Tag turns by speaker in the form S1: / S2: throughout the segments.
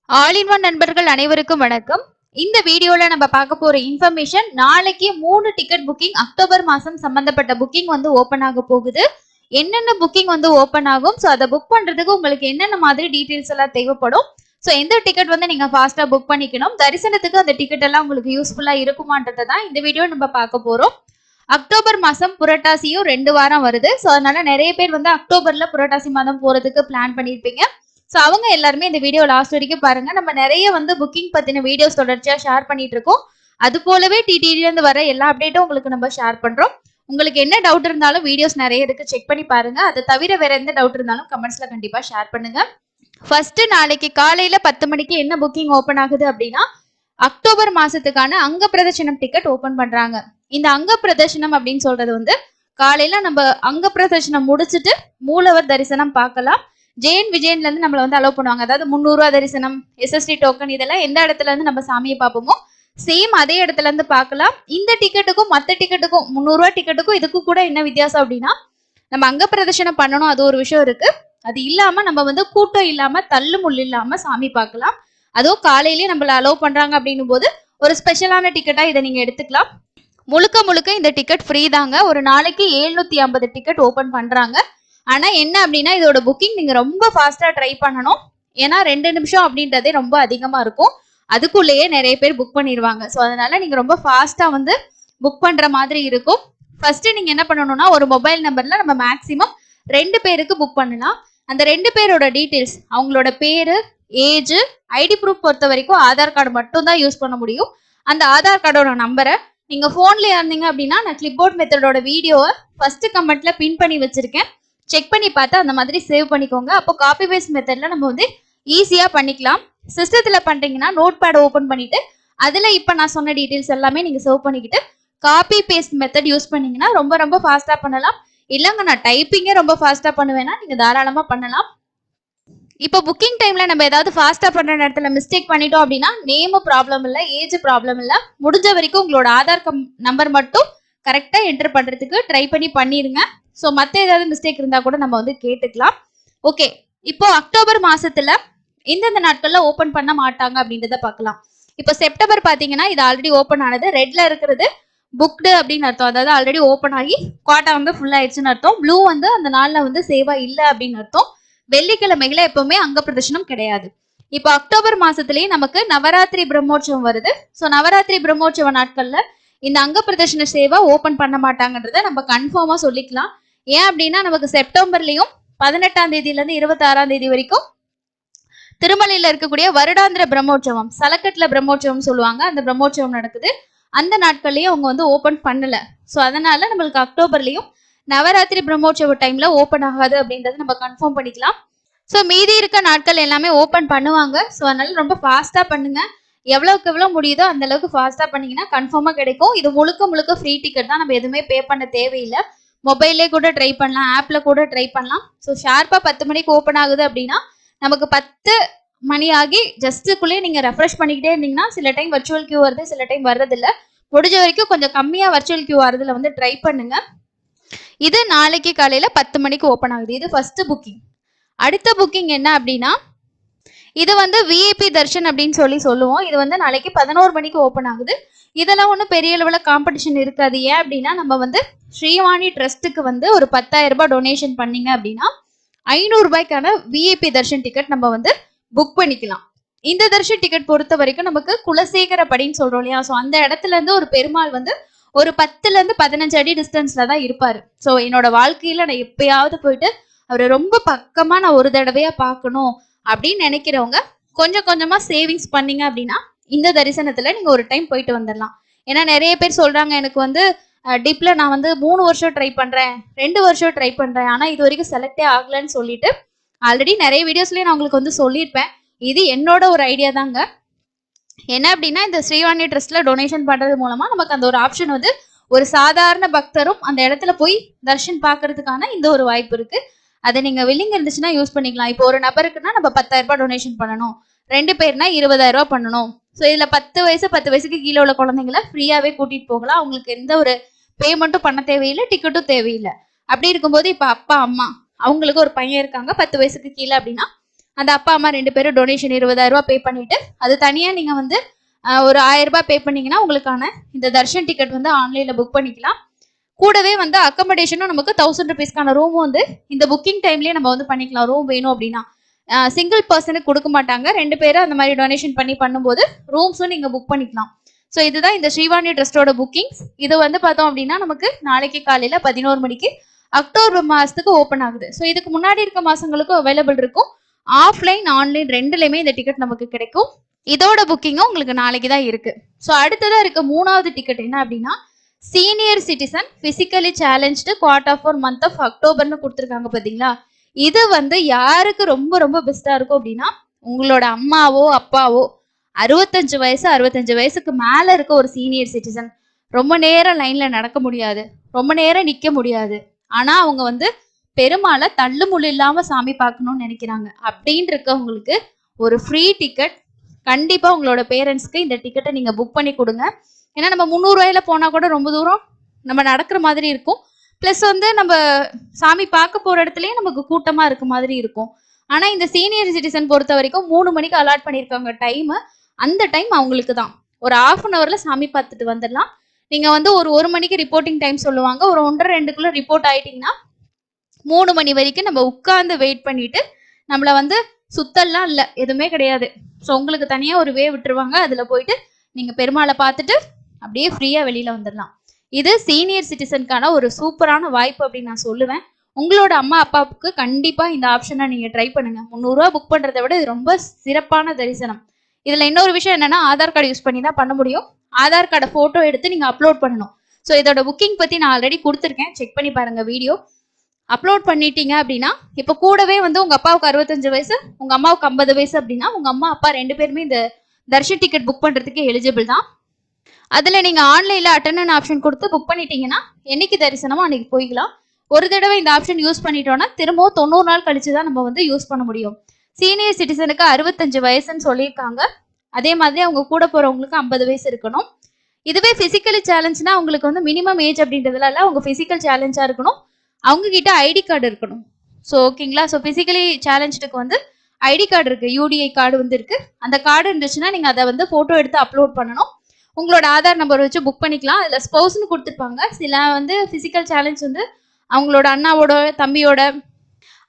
S1: All in one நண்பர்கள் அனைவருக்கும் வணக்கம். இந்த வீடியோல நம்ம பார்க்க போற இன்ஃபர்மேஷன், நாளைக்கு 3 டிக்கெட் புக்கிங் அக்டோபர் மாசம் சம்பந்தப்பட்ட புக்கிங் வந்து ஓபன் ஆக போகுது. என்னென்ன புக்கிங் வந்து ஓபன் ஆகும், ஸோ அதை புக் பண்றதுக்கு உங்களுக்கு என்னென்ன மாதிரி டீடைல்ஸ் எல்லாம் தேவைப்படும், ஸோ எந்த டிக்கெட் வந்து நீங்க ஃபாஸ்டா புக் பண்ணிக்கணும், தரிசனத்துக்கு அந்த டிக்கெட் எல்லாம் உங்களுக்கு யூஸ்ஃபுல்லா இருக்குமான்றதை தான் இந்த வீடியோ நம்ம பார்க்க போறோம். அக்டோபர் மாசம் புரட்டாசியும் 2 வாரம் வருது. ஸோ அதனால நிறைய பேர் வந்து அக்டோபர்ல புரட்டாசி மாதம் போறதுக்கு பிளான் பண்ணியிருப்பீங்க. ஸோ அவங்க எல்லாருமே இந்த வீடியோ லாஸ்ட் வரைக்கும் பாருங்க. நம்ம நிறைய வந்து புக்கிங் பத்தின வீடியோஸ் தொடர்ச்சியா ஷேர் பண்ணிட்டு இருக்கோம். அது போலவே டிடில இருந்து வர எல்லா அப்டேட்டும் உங்களுக்கு நம்ம ஷேர் பண்றோம். உங்களுக்கு என்ன டவுட் இருந்தாலும் வீடியோஸ் நிறைய இருக்கு, செக் பண்ணி பாருங்க. அதை தவிர வேற எந்த டவுட் இருந்தாலும் கமெண்ட்ஸ்ல கண்டிப்பா ஷேர் பண்ணுங்க. ஃபர்ஸ்ட் நாளைக்கு காலையில 10 மணிக்கு என்ன புக்கிங் ஓபன் ஆகுது அப்படின்னா, அக்டோபர் மாசத்துக்கான அங்க பிரதர்ஷனம் டிக்கெட் ஓபன் பண்றாங்க. இந்த அங்க பிரதர்ஷனம் அப்படின்னு சொல்றது வந்து காலையில நம்ம அங்க பிரதர்ஷனம் முடிச்சுட்டு மூலவர் தரிசனம் பார்க்கலாம். ஜெயின் விஜயன்ல இருந்து நம்மள வந்து அலோவ் பண்ணுவாங்க. அதாவது 300 ரூபா தரிசனம், எஸ்எஸ்டி டோக்கன், இதெல்லாம் எந்த இடத்துல இருந்து நம்ம சாமியை பார்ப்போமோ சேம் அதே இடத்துல இருந்து பார்க்கலாம். இந்த டிக்கெட்டுக்கும் மற்ற டிக்கெட்டுக்கும் 300 ரூபா டிக்கெட்டுக்கும் இதுக்கும் கூட என்ன வித்தியாசம் அப்படின்னா, நம்ம அங்க பிரதர்ஷனம் பண்ணணும், அது ஒரு விஷயம் இருக்கு. அது இல்லாம நம்ம வந்து கூட்டம் இல்லாம தள்ளு முள் இல்லாம சாமி பார்க்கலாம். அதுவும் காலையிலேயே நம்மள அலோவ் பண்றாங்க அப்படின்னும் போது ஒரு ஸ்பெஷலான டிக்கெட்டா இதை நீங்க எடுத்துக்கலாம். முழுக்க முழுக்க இந்த டிக்கெட் ஃப்ரீ தாங்க. ஒரு நாளைக்கு 750 டிக்கெட் ஓபன் பண்றாங்க. ஆனா என்ன அப்படின்னா, இதோட புக்கிங் நீங்க ரொம்ப ஃபாஸ்டா ட்ரை பண்ணணும். ஏன்னா 2 நிமிஷம் அப்படின்றதே ரொம்ப அதிகமா இருக்கும். அதுக்குள்ளேயே நிறைய பேர் புக் பண்ணிடுவாங்க. ஸோ அதனால நீங்க ரொம்ப ஃபாஸ்டா வந்து புக் பண்ற மாதிரி இருக்கும். ஃபர்ஸ்ட் நீங்க என்ன பண்ணணும்னா, ஒரு மொபைல் நம்பர்ல நம்ம மேக்சிமம் 2 பேருக்கு புக் பண்ணலாம். அந்த 2 பேரோட டீட்டெயில்ஸ், அவங்களோட பேரு, ஏஜ், ஐடி ப்ரூஃப் பொறுத்த வரைக்கும் ஆதார் கார்டு மட்டும் தான் யூஸ் பண்ண முடியும். அந்த ஆதார் கார்டோட நம்பரை நீங்க போன்லயே இருந்தீங்க அப்படின்னா, நான் கிளிப்போர்ட் மெத்தடோட வீடியோவை ஃபர்ஸ்ட் கமெண்ட்ல பின் பண்ணி வச்சிருக்கேன். செக் பண்ணி பார்த்து அந்த மாதிரி சேவ் பண்ணிக்கோங்க. அப்போ காப்பி பேஸ்ட் மெத்தட்ல நம்ம வந்து ஈஸியா பண்ணிக்கலாம். சிஸ்டத்துல பண்றீங்கன்னா நோட் பேட் ஓபன் பண்ணிட்டு அதுல இப்ப நான் சொன்ன டீடைல்ஸ் எல்லாமே நீங்க சேவ் பண்ணிக்கிட்டு காப்பி பேஸ்ட் மெத்தட் யூஸ் பண்ணீங்கன்னா ரொம்ப ரொம்ப ஃபாஸ்டா பண்ணலாம். இல்லங்க நான் டைப்பிங்கே ரொம்ப ஃபாஸ்டா பண்ணுவேன்னா நீங்க தாராளமா பண்ணலாம். இப்போ புக்கிங் டைம்ல நம்ம ஏதாவது ஃபாஸ்டா பண்ற நேரத்துல மிஸ்டேக் பண்ணிட்டோம் அப்படின்னா, நேம் ப்ராப்ளம் இல்ல, ஏஜ் ப்ராப்ளம் இல்ல, முடிஞ்ச வரைக்கும் உங்களோட ஆதார் நம்பர் மட்டும் கரெக்டா என்டர் பண்றதுக்கு ட்ரை பண்ணி பண்ணிருங்க. ஸோ மற்ற ஏதாவது மிஸ்டேக் இருந்தா கூட நம்ம வந்து கேட்டுக்கலாம். ஓகே, இப்போ அக்டோபர் மாசத்துல எந்தெந்த நாட்கள்ல ஓபன் பண்ண மாட்டாங்க அப்படின்றத பார்க்கலாம். இப்போ செப்டம்பர் பாத்தீங்கன்னா இது ஆல்ரெடி ஓபன் ஆனது. ரெட்ல இருக்கிறது புக்டு அப்படின்னு அர்த்தம். அதாவது ஆல்ரெடி ஓபன் ஆகி குவாட்டா வந்து ஃபுல் ஆயிடுச்சுன்னு அர்த்தம். ப்ளூ வந்து அந்த நாள்ல வந்து சேவா இல்ல அப்படின்னு அர்த்தம். வெள்ளிக்கிழமைகளை எப்பவுமே அங்க பிரதர்ஷனம் கிடையாது. இப்போ அக்டோபர் மாசத்துலயே நமக்கு நவராத்திரி பிரம்மோற்சவம் வருது. ஸோ நவராத்திரி பிரம்மோற்சவ நாட்கள்ல இந்த அங்க பிரதர்ஷன சேவா ஓபன் பண்ண மாட்டாங்கன்றத நம்ம கன்ஃபார்மா சொல்லிக்கலாம். ஏன் அப்படின்னா, நமக்கு செப்டம்பர்லயும் 18ஆம் தேதியில இருந்து 26ஆம் தேதி வரைக்கும் திருமலையில இருக்கக்கூடிய வருடாந்திர பிரம்மோற்சவம், சலக்கட்டுல பிரம்மோற்சவம் சொல்லுவாங்க, அந்த பிரம்மோற்சவம் நடக்குது. அந்த நாட்கள்லயும் அவங்க வந்து ஓபன் பண்ணல. ஸோ அதனால நம்மளுக்கு அக்டோபர்லயும் நவராத்திரி பிரம்மோற்சவ டைம்ல ஓபன் ஆகாது அப்படின்றத நம்ம கன்ஃபார்ம் பண்ணிக்கலாம். ஸோ மீதி இருக்க நாட்கள் எல்லாமே ஓபன் பண்ணுவாங்க. ஸோ அதனால ரொம்ப ஃபாஸ்டா பண்ணுங்க. எவ்வளவுக்கு எவ்வளவு முடியுதோ அந்த அளவுக்கு ஃபாஸ்டா பண்ணீங்கன்னா கன்ஃபார்மா கிடைக்கும். இது முழுக்க முழுக்க ஃப்ரீ டிக்கெட் தான், நம்ம எதுவுமே பே பண்ண தேவையில்லை. மொபைல்லே கூட ட்ரை பண்ணலாம், ஆப்ல கூட ட்ரை பண்ணலாம். ஸோ ஷார்ப்பா 10 மணிக்கு ஓப்பன் ஆகுது அப்படின்னா நமக்கு 10 மணி ஆகி ஜஸ்ட்டுக்குள்ளேயே நீங்க ரெஃப்ரெஷ் பண்ணிக்கிட்டே இருந்தீங்கன்னா சில டைம் வர்ச்சுவல் கியூ வருது, சில டைம் வர்றதில்ல. முடிஞ்ச வரைக்கும் கொஞ்சம் கம்மியா வர்ச்சுவல் கியூ வரதுல வந்து ட்ரை பண்ணுங்க. இது நாளைக்கு காலையில 10 மணிக்கு ஓப்பன் ஆகுது. இது ஃபர்ஸ்ட் புக்கிங். அடுத்த புக்கிங் என்ன அப்படின்னா, இது வந்து விஐபி தர்ஷன் அப்படின்னு சொல்லுவோம். இது வந்து நாளைக்கு 11 மணிக்கு ஓப்பன் ஆகுது. இதெல்லாம் ஒன்றும் பெரிய அளவில் காம்படிஷன் இருக்காது. ஏன் அப்படின்னா, நம்ம வந்து ஸ்ரீவாணி ட்ரஸ்ட்டுக்கு வந்து ஒரு 10,000 ரூபாய் டொனேஷன் பண்ணீங்க அப்படின்னா 500 ரூபாய்க்கான விஐபி தர்ஷன் டிக்கெட் நம்ம வந்து புக் பண்ணிக்கலாம். இந்த தர்ஷன் டிக்கெட் பொறுத்த வரைக்கும் நமக்கு குலசேகர படின்னு சொல்றோம் இல்லையா, ஸோ அந்த இடத்துல இருந்து ஒரு பெருமாள் வந்து ஒரு 10ல இருந்து 15 அடி டிஸ்டன்ஸ்ல தான் இருப்பாரு. ஸோ என்னோட வாழ்க்கையில நான் எப்பயாவது போயிட்டு அவரை ரொம்ப பக்கமா நான் ஒரு தடவையா பார்க்கணும் அப்படின்னு நினைக்கிறவங்க கொஞ்சம் கொஞ்சமா சேவிங்ஸ் பண்ணீங்க அப்படின்னா இந்த தரிசனத்துல நீங்க ஒரு டைம் போயிட்டு வந்துடலாம். ஏன்னா நிறைய பேர் சொல்றாங்க, எனக்கு வந்து டிப்ல நான் வந்து 3 வருஷம் ட்ரை பண்றேன், 2 வருஷம் ட்ரை பண்றேன், ஆனா இது வரைக்கும் செலக்டே ஆகலன்னு சொல்லிட்டு ஆல்ரெடி நிறைய வீடியோஸ்லயே நான் உங்களுக்கு வந்து சொல்லியிருப்பேன். இது என்னோட ஒரு ஐடியா தாங்க. என்ன அப்படின்னா, இந்த ஸ்ரீவாணி ட்ரஸ்ட்ல டொனேஷன் பண்றது மூலமா நமக்கு அந்த ஒரு ஆப்ஷன் வந்து ஒரு சாதாரண பக்தரும் அந்த இடத்துல போய் தர்ஷன் பாக்குறதுக்கான இந்த ஒரு வாய்ப்பு இருக்கு. அதை நீங்க வில்லிங் இருந்துச்சுன்னா யூஸ் பண்ணிக்கலாம். இப்போ ஒரு நபருக்குன்னா நம்ம 10,000 ரூபாய் டொனேஷன் பண்ணணும், 2 பேர்னா 20,000 ரூபாய் பண்ணணும். ஸோ இதுல 10 வயசுக்கு கீழே உள்ள குழந்தைங்களை ஃப்ரீயாவே கூட்டிட்டு போகலாம். அவங்களுக்கு எந்த ஒரு பேமெண்ட்டும் பண்ண தேவையில்லை, டிக்கெட்டும் தேவையில்லை. அப்படி இருக்கும்போது இப்ப அப்பா அம்மா அவங்களுக்கு ஒரு பையன் இருக்காங்க 10 வயசுக்கு கீழே அப்படின்னா அந்த அப்பா அம்மா 2 பேரும் டொனேஷன் 20,000 ரூபாய் பே பண்ணிட்டு அது தனியா நீங்க வந்து ஒரு 1000 ரூபாய் பே பண்ணீங்கன்னா உங்களுக்கான இந்த தர்ஷன் டிக்கெட் வந்து ஆன்லைன்ல புக் பண்ணிக்கலாம். கூடவே வந்து அக்கமடேஷனும் நமக்கு 1000 ருபீஸ்க்கான ரூம் வந்து இந்த புக்கிங் டைம்லயே நம்ம வந்து பண்ணிக்கலாம். ரூம் வேணும் அப்படின்னா சிங்கிள் பர்சனுக்கு கொடுக்க மாட்டாங்க. 2 பேரும் அந்த மாதிரி டொனேஷன் பண்ணி பண்ணும்போது ரூம்ஸும் நீங்க புக் பண்ணிக்கலாம். ஸோ இதுதான் இந்த ஸ்ரீவாணி ட்ரஸ்டோட புக்கிங்ஸ். இது வந்து பார்த்தோம் அப்படின்னா நமக்கு நாளைக்கு காலையில 11 மணிக்கு அக்டோபர் மாசத்துக்கு ஓப்பன் ஆகுது. ஸோ இதுக்கு முன்னாடி இருக்க மாசங்களுக்கும் அவைலபிள் இருக்கும். ஆஃப்லைன் ஆன்லைன் ரெண்டுலையுமே இந்த டிக்கெட் நமக்கு கிடைக்கும். இதோட புக்கிங்கும் உங்களுக்கு நாளைக்கு தான் இருக்கு. ஸோ அடுத்ததா இருக்க 3வது டிக்கெட் என்ன அப்படின்னா senior citizen physically challenged quota of month of அக்டோபர்னு கொடுத்துருக்காங்க பாத்தீங்களா. இது வந்து யாருக்கு ரொம்ப ரொம்ப பெஸ்டா இருக்கும் அப்படின்னா உங்களோட அம்மாவோ அப்பாவோ 65 வயசுக்கு மேல இருக்க ஒரு சீனியர் சிட்டிசன். ரொம்ப நேரம் லைன்ல நடக்க முடியாது, ரொம்ப நேரம் நிக்க முடியாது. ஆனா அவங்க வந்து பெருமாளை தள்ளு முள்ளு இல்லாம சாமி பார்க்கணும்னு நினைக்கிறாங்க. அப்படின்னு இருக்கவங்களுக்கு ஒரு ஃப்ரீ டிக்கெட் கண்டிப்பா உங்களோட பேரண்ட்ஸ்க்கு இந்த டிக்கெட்டை நீங்க புக் பண்ணி கொடுங்க. ஏன்னா நம்ம 300 ரூபாயில போனா கூட ரொம்ப தூரம் நம்ம நடக்கிற மாதிரி இருக்கும். பிளஸ் வந்து நம்ம சாமி பார்க்க போற இடத்துலயும் நமக்கு கூட்டமா இருக்க மாதிரி இருக்கும். ஆனா இந்த சீனியர் சிட்டிசன் பொறுத்த வரைக்கும் 3 மணிக்கு அலாட் பண்ணியிருக்காங்க டைம். அந்த டைம் அவங்களுக்கு தான். ஒரு 1/2 hourல சாமி பார்த்துட்டு வந்துடலாம். நீங்க வந்து ஒரு 1 மணிக்கு ரிப்போர்ட்டிங் டைம் சொல்லுவாங்க. ஒரு 1:30 2க்குள்ள ரிப்போர்ட் ஆயிட்டீங்கன்னா 3 மணி வரைக்கும் நம்ம உட்கார்ந்து வெயிட் பண்ணிட்டு நம்மள வந்து சுத்தல்லாம் இல்லை, எதுவுமே கிடையாது. ஸோ உங்களுக்கு தனியா ஒரு வே விட்டுருவாங்க. அதுல போயிட்டு நீங்க பெருமாளை பார்த்துட்டு அப்படியே ஃப்ரீயா வெளியில வந்துடலாம். இது சீனியர் சிட்டிசனுக்கான ஒரு சூப்பரான வாய்ப்பு அப்படின்னு நான் சொல்லுவேன். உங்களோட அம்மா அப்பாவுக்கு கண்டிப்பா இந்த ஆப்ஷனை நீங்க ட்ரை பண்ணுங்க. 300 ரூபாய் புக் பண்றதை விட இது ரொம்ப சிறப்பான தரிசனம். இதுல இன்னொரு விஷயம் என்னன்னா ஆதார் கார்டு யூஸ் பண்ணி தான் பண்ண முடியும். ஆதார் கார்டை போட்டோ எடுத்து நீங்க அப்லோட் பண்ணணும். ஸோ இதோட புக்கிங் பத்தி நான் ஆல்ரெடி கொடுத்துருக்கேன், செக் பண்ணி பாருங்க வீடியோ. அப்லோட் பண்ணிட்டீங்க அப்படின்னா இப்போ கூடவே வந்து உங்க அப்பாவுக்கு 65 வயசு உங்க அம்மாவுக்கு 50 வயசு அப்படின்னா உங்க அம்மா அப்பா 2 பேருமே இந்த தர்ஷன் டிக்கெட் புக் பண்றதுக்கு எலிஜிபிள் தான். அதுல நீங்க ஆன்லைன்ல அட்டெண்டன்ஸ் ஆப்ஷன் கொடுத்து புக் பண்ணிட்டீங்கன்னா என்னைக்கு தரிசனமோ அன்னைக்கு போய்க்கலாம். ஒரு தடவை இந்த ஆப்ஷன் யூஸ் பண்ணிட்டோம்னா திரும்பவும் 90 நாள் கழிச்சு தான் நம்ம வந்து யூஸ் பண்ண முடியும். சீனியர் சிட்டிசனுக்கு 65 வயசுன்னு சொல்லியிருக்காங்க. அதே மாதிரி அவங்க கூட போறவங்களுக்கு 50 வயசு இருக்கணும். இதுவே பிசிக்கலி சேலஞ்சுனா உங்களுக்கு வந்து மினிமம் ஏஜ் அப்படின்றதுல இல்ல, அவங்க பிசிக்கல் சேலஞ்சா இருக்கணும், அவங்க கிட்ட ஐடி கார்டு இருக்கணும். ஸோ ஓகேங்களா. ஸோ பிசிக்கலி சேலஞ்சுக்கு வந்து ஐடி கார்டு இருக்கு, யூடிஐ கார்டு வந்து இருக்கு. அந்த கார்டு இருந்துச்சுன்னா நீங்க அதை வந்து போட்டோ எடுத்து அப்லோட் பண்ணணும். உங்களோட ஆதார் நம்பர் வச்சு புக் பண்ணிக்கலாம். அதில் ஸ்பௌஸ்னு கொடுத்துருப்பாங்க. சில வந்து பிசிக்கல் சேலஞ்ச் வந்து அவங்களோட அண்ணாவோட தம்பியோட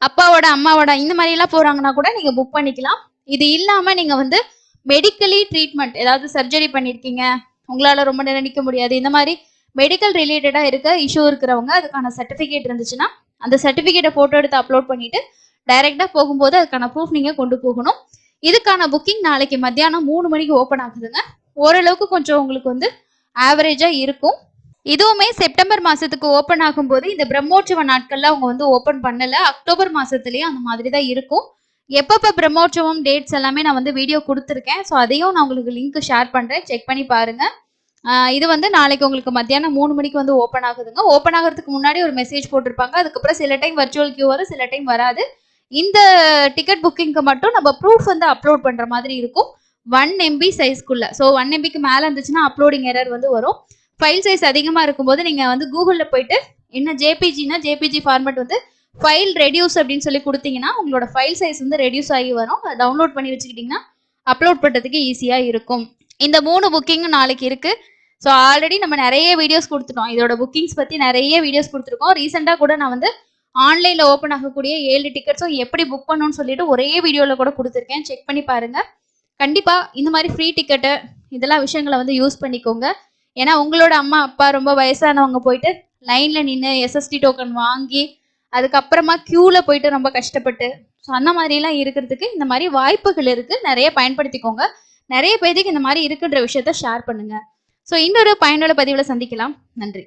S1: அப்பாவோட அம்மாவோட இந்த மாதிரிலாம் போறாங்கன்னா கூட நீங்க புக் பண்ணிக்கலாம். இது இல்லாம நீங்க வந்து மெடிக்கலி ட்ரீட்மெண்ட் ஏதாவது சர்ஜரி பண்ணியிருக்கீங்க, உங்களால ரொம்ப நேரம் நிற்க முடியாது, இந்த மாதிரி மெடிக்கல் ரிலேட்டடா இருக்க இஷ்யூ இருக்கிறவங்க அதுக்கான சர்டிஃபிகேட் இருந்துச்சுன்னா அந்த சர்டிஃபிகேட்டை போட்டோ எடுத்து அப்லோட் பண்ணிட்டு டைரக்டா போகும்போது அதுக்கான ப்ரூஃப் நீங்க கொண்டு போகணும். இதுக்கான புக்கிங் நாளைக்கு மத்தியானம் 3 மணிக்கு ஓப்பன் ஆகுதுங்க. ஓரளவுக்கு கொஞ்சம் உங்களுக்கு வந்து ஆவரேஜா இருக்கும். இதுவுமே செப்டம்பர் மாசத்துக்கு ஓப்பன் ஆகும்போது இந்த பிரம்மோற்சவ நாட்கள்ல அவங்க வந்து ஓப்பன் பண்ணல. அக்டோபர் மாசத்துலயும் அந்த மாதிரி தான் இருக்கும். எப்பப்ப பிரம்மோற்சவம் டேட்ஸ் எல்லாமே நான் வந்து வீடியோ கொடுத்துருக்கேன். ஸோ அதையும் நான் உங்களுக்கு லிங்க் ஷேர் பண்றேன், செக் பண்ணி பாருங்க. இது வந்து நாளைக்கு உங்களுக்கு மத்தியானம் 3 மணிக்கு வந்து ஓப்பன் ஆகுதுங்க. ஓப்பன் ஆகிறதுக்கு முன்னாடி ஒரு மெசேஜ் போட்டிருப்பாங்க. அதுக்கப்புறம் சில டைம் வர்ச்சுவல் கியூ வரும், சில டைம் வராது. இந்த டிக்கெட் புக்கிங்க்கு மட்டும் நம்ம ப்ரூஃப் வந்து அப்லோட் பண்ற மாதிரி இருக்கும். 1 MB சைஸ்க்குள்ள. ஸோ 1 MBக்கு மேல இருந்துச்சுன்னா அப்லோடிங் எரர் வந்து வரும். ஃபைல் சைஸ் அதிகமா இருக்கும்போது நீங்க வந்து கூகுள்ல போயிட்டு என்ன ஜேபிஜினா ஜேபிஜி ஃபார்மேட் வந்து ஃபைல் ரெடியூஸ் அப்படின்னு சொல்லி கொடுத்தீங்கன்னா உங்களோட ஃபைல் சைஸ் வந்து ரெடியூஸ் ஆகி வரும். அதை டவுன்லோட் பண்ணி வச்சுக்கிட்டீங்கன்னா அப்லோட் பண்ணுறதுக்கு ஈஸியா இருக்கும். இந்த 3 புக்கிங்கும் நாளைக்கு இருக்கு. ஸோ ஆல்ரெடி நம்ம நிறைய வீடியோஸ் கொடுத்துட்டோம், இதோட புக்கிங்ஸ் பத்தி நிறைய வீடியோஸ் கொடுத்துருக்கோம். ரீசெண்டாக கூட நான் வந்து ஆன்லைன்ல ஓப்பன் ஆகக்கூடிய 7 டிக்கெட்ஸும் எப்படி புக் பண்ணணும்னு சொல்லிட்டு ஒரே வீடியோல கூட கொடுத்துருக்கேன், செக் பண்ணி பாருங்க. கண்டிப்பா இந்த மாதிரி ஃப்ரீ டிக்கெட்டு இதெல்லாம் விஷயங்களை வந்து யூஸ் பண்ணிக்கோங்க. ஏன்னா உங்களோட அம்மா அப்பா ரொம்ப வயசானவங்க போயிட்டு லைன்ல நின்று எஸ்எஸ்டி டோக்கன் வாங்கி அதுக்கப்புறமா கியூல போயிட்டு ரொம்ப கஷ்டப்பட்டு ஸோ அந்த மாதிரிலாம் இருக்கிறதுக்கு இந்த மாதிரி வாய்ப்புகள் இருக்கு, நிறைய பயன்படுத்திக்கோங்க. நிறைய பேருக்கு இந்த மாதிரி இருக்குன்ற விஷயத்த ஷேர் பண்ணுங்க. ஸோ இன்னொரு பயனுள்ள பதிவில் சந்திக்கலாம். நன்றி.